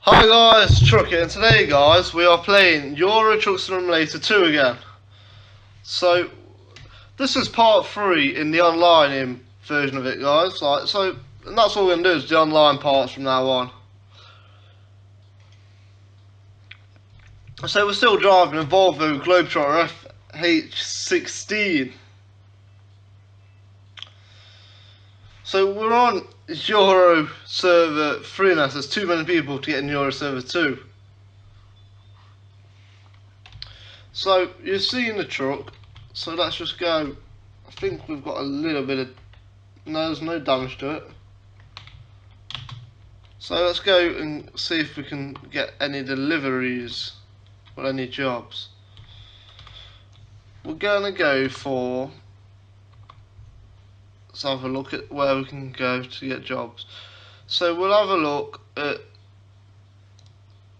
Hi guys, Trucker, and today guys we are playing Euro Truck Simulator 2 again. So this is part 3 in the online version of it guys, and that's all we're going to do is the online parts from now on. So we're still driving a Volvo Globetrotter FH16. So we're on Euro server 3 now, so there's too many people to get in Euro server 2. So you've seen the truck, so let's just go. I think we've got a little bit of, no, there's no damage to it. So let's go and see if we can get any deliveries or any jobs. We're gonna go for, let's have a look at where we can go to get jobs. So we'll have a look at,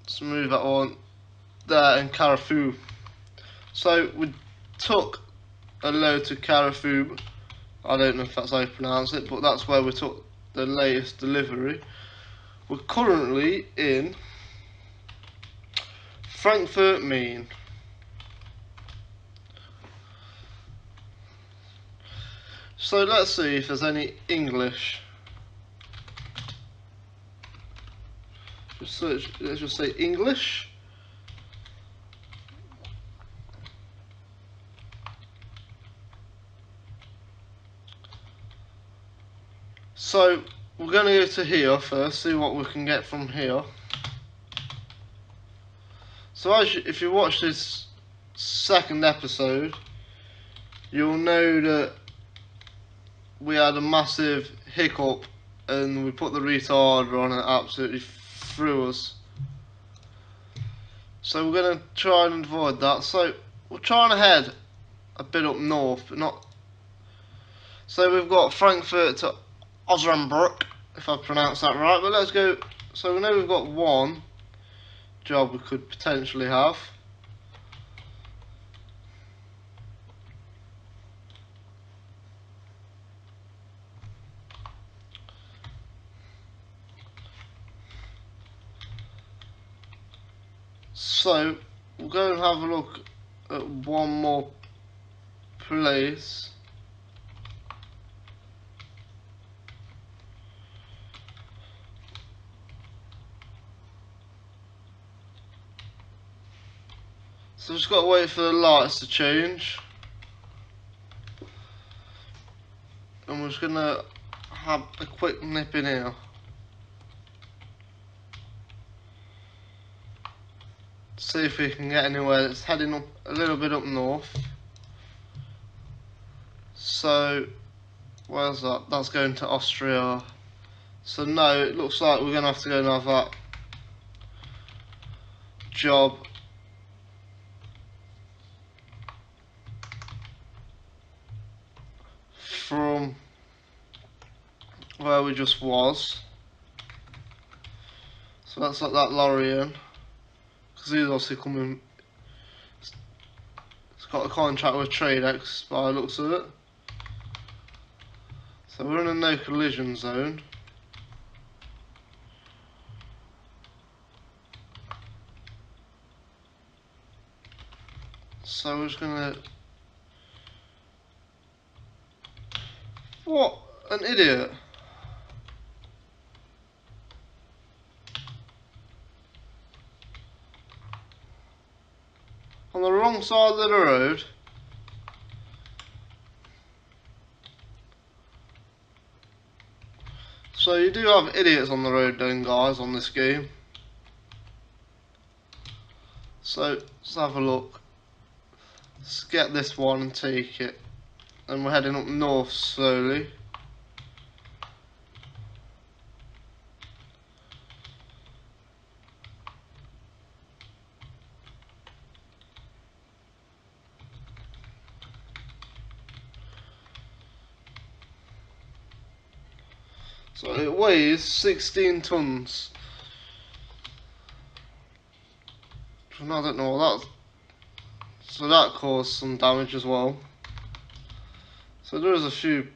let's move that on there in Carrefour. So we took a load to Carrefour. I don't know if that's how you pronounce it, but that's where we took the latest delivery. We're currently in Frankfurt, Main. So let's see if there's any English. Just search, let's just say English. So we're going to go to here first, see what we can get from here. So if you watch this second episode, you'll know that we had a massive hiccup and we put the retarder on and it absolutely threw us. So we're going to try and avoid that. So we're trying to head a bit up north, but not. So we've got Frankfurt to Osnabrück, if I pronounce that right, but let's go. So we know we've got one job we could potentially have. So we'll go and have a look at one more place. So just got to wait for the lights to change. And we're just going to have a quick nip in here. See if we can get anywhere. It's heading up a little bit up north. So where's that? That's going to Austria. So no, it looks like we're going to have to go and have that job from where we just was. So that's like that lorry in, because he's obviously coming. It's got a contract with TradeX by the looks of it. So we're in a no collision zone. So we're just gonna. What an idiot! On the wrong side of the road. So you do have idiots on the road then guys on this game. So let's have a look. Let's get this one and take it. And we're heading up north slowly. So it weighs 16 tons. And I don't know what that. So that caused some damage as well. So there is a few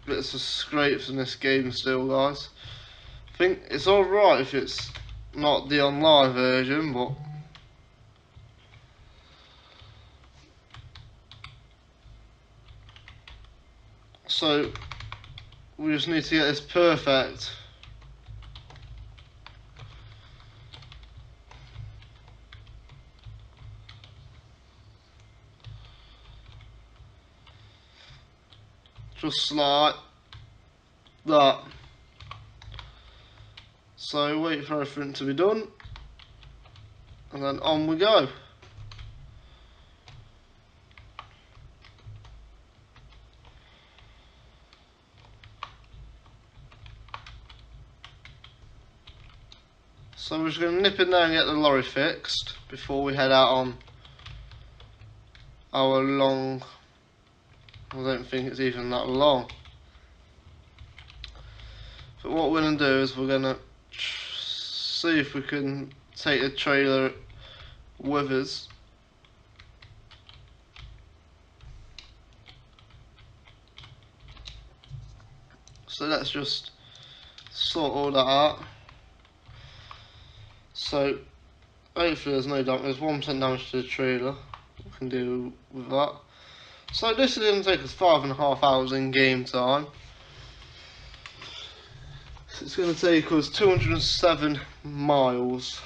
bits of scrapes in this game still, guys. think it's alright if it's not the online version, but so we just need to get this perfect. Just like that. So wait for everything to be done, and then on we go. So we're just going to nip in there and get the lorry fixed before we head out on our long, I don't think it's even that long. But what we're going to do is we're going to see if we can take the trailer with us. So let's just sort all that out. So hopefully there's no damage, there's 1% damage to the trailer. We can deal with that. So this is going to take us 5.5 hours in game time. So it's going to take us 207 miles.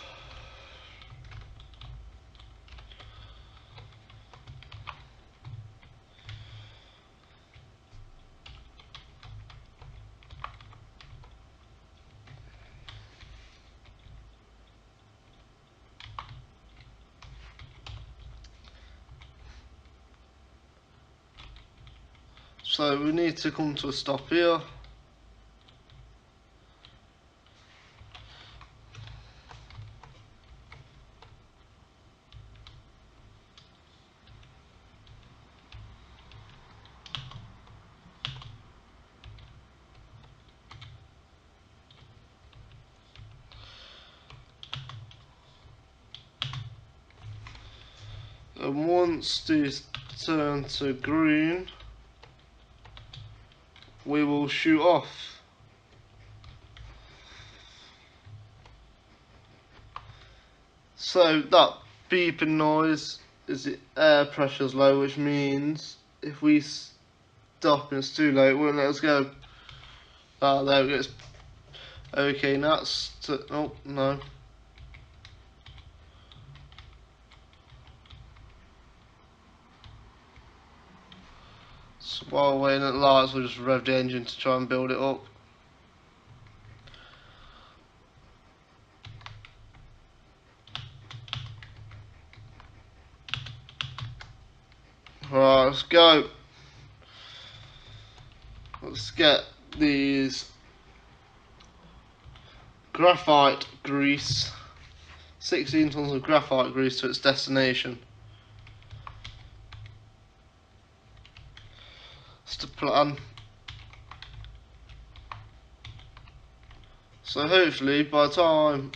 So we need to come to a stop here. And once these turn to green, we will shoot off. So that beeping noise is the air pressure's low, which means if we stop and it's too low, it won't let us go. Ah, there it goes. Okay, now it's oh no. So while we're waiting at the lights, we'll just rev the engine to try and build it up. Right, let's go. Let's get these graphite grease, 16 tons of graphite grease to its destination. That's the plan. So hopefully by the time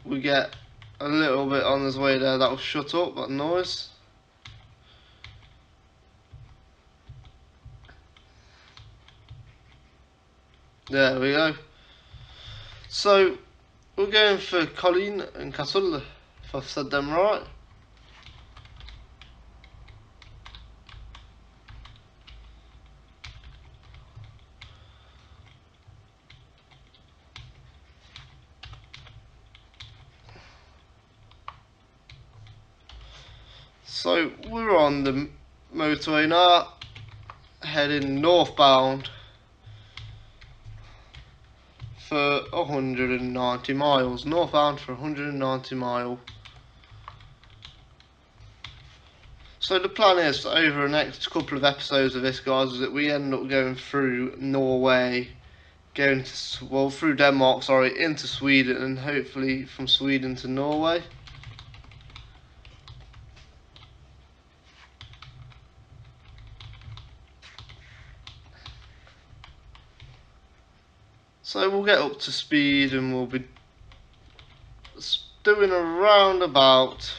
we get a little bit on his way there, that'll shut up that noise. There we go. So we're going for Colleen and Castle, if I've said them right. So we're on the motorway now, heading northbound for 190 miles. Northbound for 190 miles. So the plan is that over the next couple of episodes of this, guys, is that we end up going through Norway, going to, well, through Denmark, sorry, into Sweden, and hopefully from Sweden to Norway. So we'll get up to speed and we'll be doing around about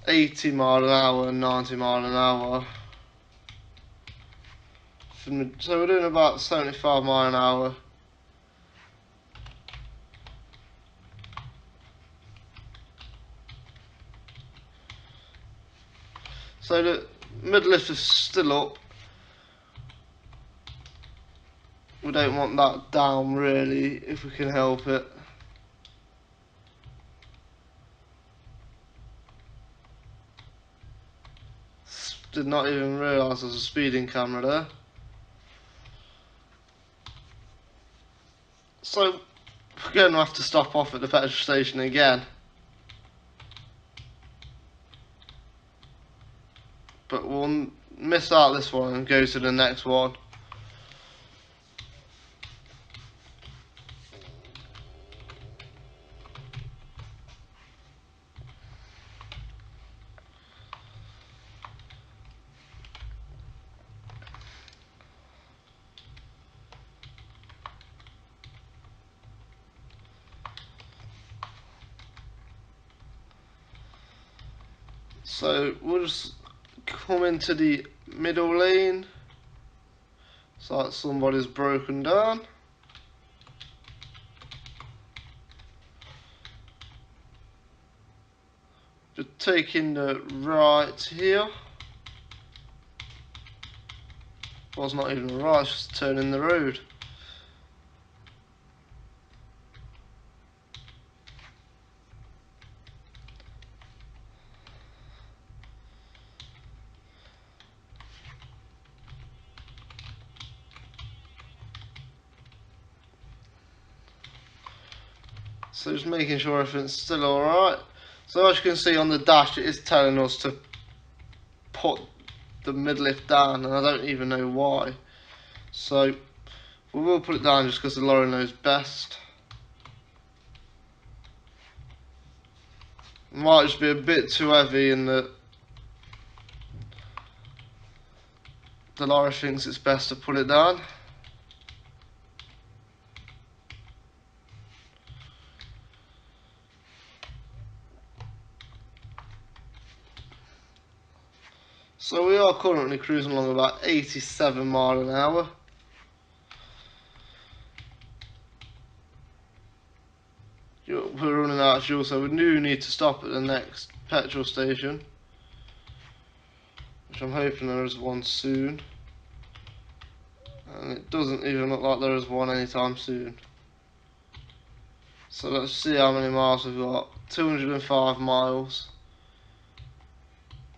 80 mile an hour, 90 mile an hour So we're doing about 75 miles an hour. So the mid lift is still up. We don't want that down really, if we can help it. Did not even realise there's a speeding camera there. So we're going to have to stop off at the petrol station again. But we'll miss out this one and go to the next one. So we'll just come into the middle lane. It's like somebody's broken down. Just taking the right here. Well, it's not even right, it's just turning the road. So just making sure everything's still alright. So as you can see on the dash, it is telling us to put the mid lift down, and I don't even know why. So we will put it down just because the lorry knows best. It might just be a bit too heavy and the lorry thinks it's best to put it down. So we are currently cruising along about 87 miles an hour. We're running out of fuel, so we do need to stop at the next petrol station, which I'm hoping there is one soon. And it doesn't even look like there is one anytime soon. So let's see how many miles we've got. 205 miles.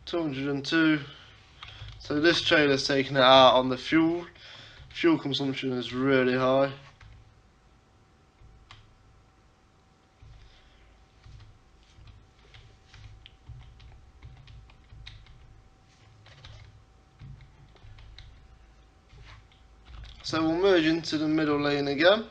202. So this trailer's taking it out on the fuel. Fuel consumption is really high. So we'll merge into the middle lane again.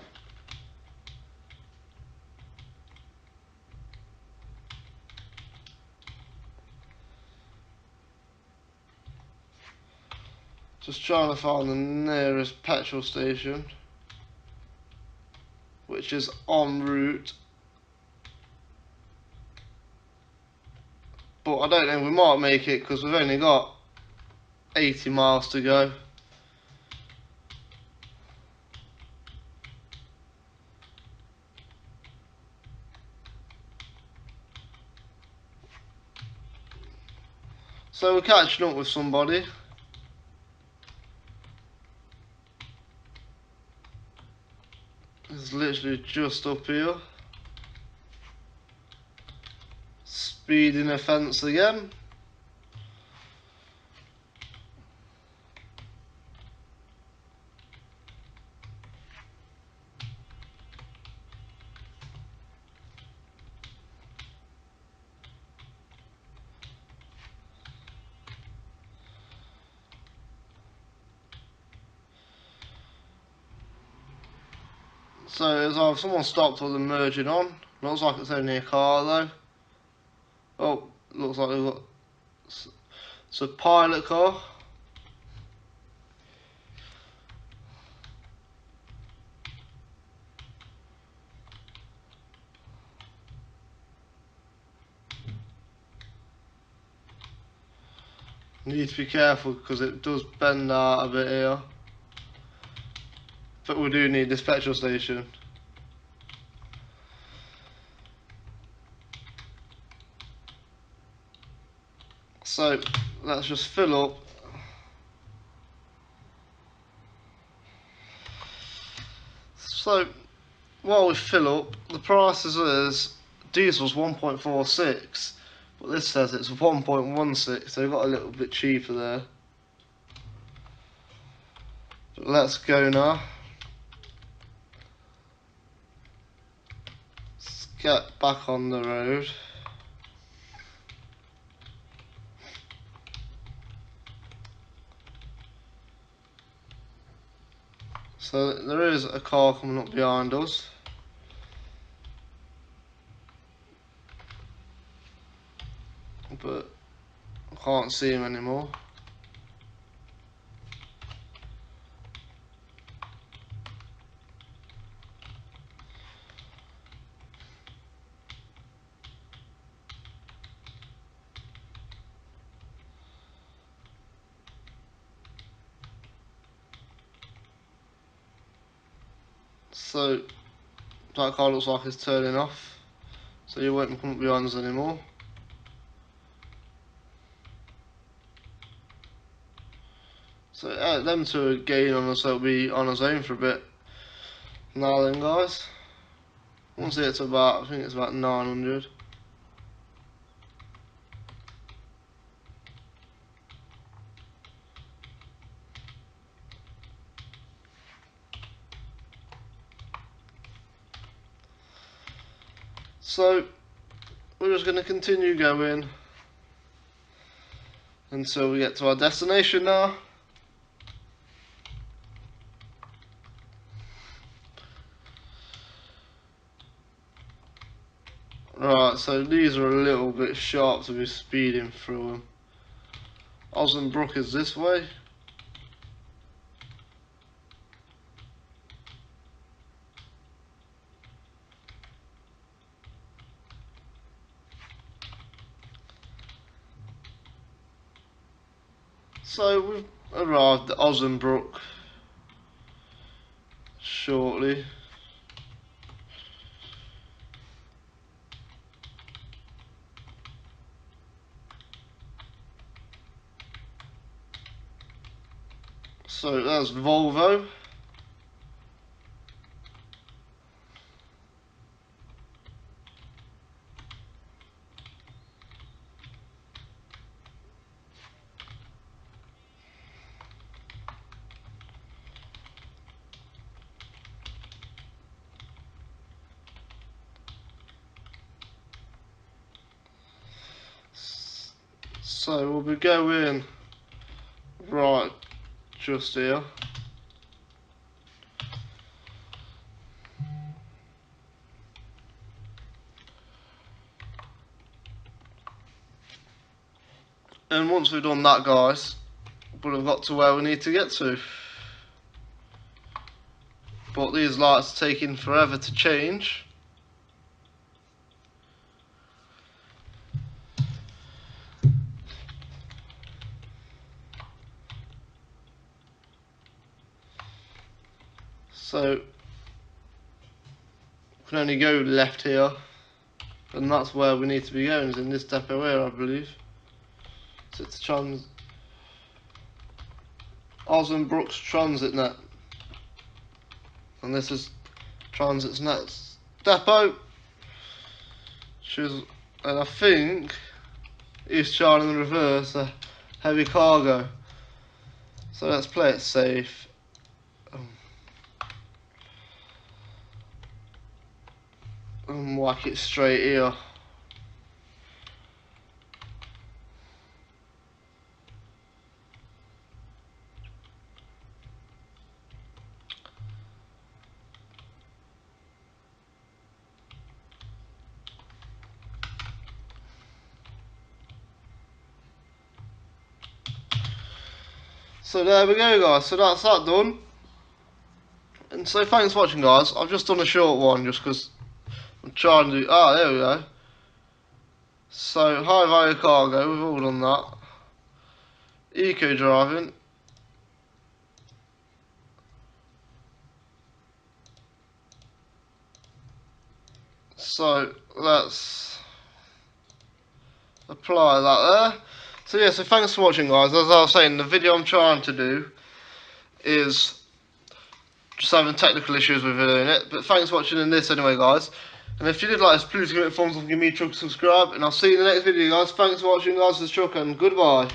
Just trying to find the nearest petrol station, which is en route. But I don't know, we might make it because we've only got 80 miles to go. So we're catching up with somebody. It's literally just up here. Speeding a fence again. So it's either someone stopped or they're merging on. Looks like it's only a car though. Oh, looks like we've got, it's a pilot car. Need to be careful because it does bend out a bit here. but we do need this petrol station. So let's just fill up. So while we fill up, the price is diesel's 1.46, but this says it's 1.16, so we got a little bit cheaper there. But let's go now. Let's get back on the road. So there is a car coming up behind us. But I can't see him anymore. So that car looks like it's turning off, so you won't come up behind us anymore. So them two are gaining on us, so it'll be on his own for a bit. Now then guys, once it's about, I think it's about 900. So we're just going to continue going until we get to our destination now. Right, so these are a little bit sharp to be speeding through them. Ossenbrook is this way. So we've arrived at Ossenbrook shortly. So that's Volvo. So we'll be going right just here. And once we've done that guys, we'll have got to where we need to get to. But these lights are taking forever to change. So we can only go left here, and that's where we need to be going, is in this depot here I believe. So it's Ossenbrook's Transitnet, and this is Transitnet's depot. And I think he's trying in reverse a heavy cargo. So let's play it safe. And whack it straight here. So there we go guys, so that's that done. And so thanks for watching guys. I've just done a short one just because I'm trying to do, there we go. So high value cargo, we've all done that. Eco driving. So let's apply that there. So yeah, so thanks for watching, guys. As I was saying, the video I'm trying to do is just having technical issues with doing it, but thanks for watching in this anyway, guys. And if you did like this, please give it a thumbs up, give me a subscribe, and I'll see you in the next video, guys. Thanks for watching, guys. This is Chuck, and goodbye.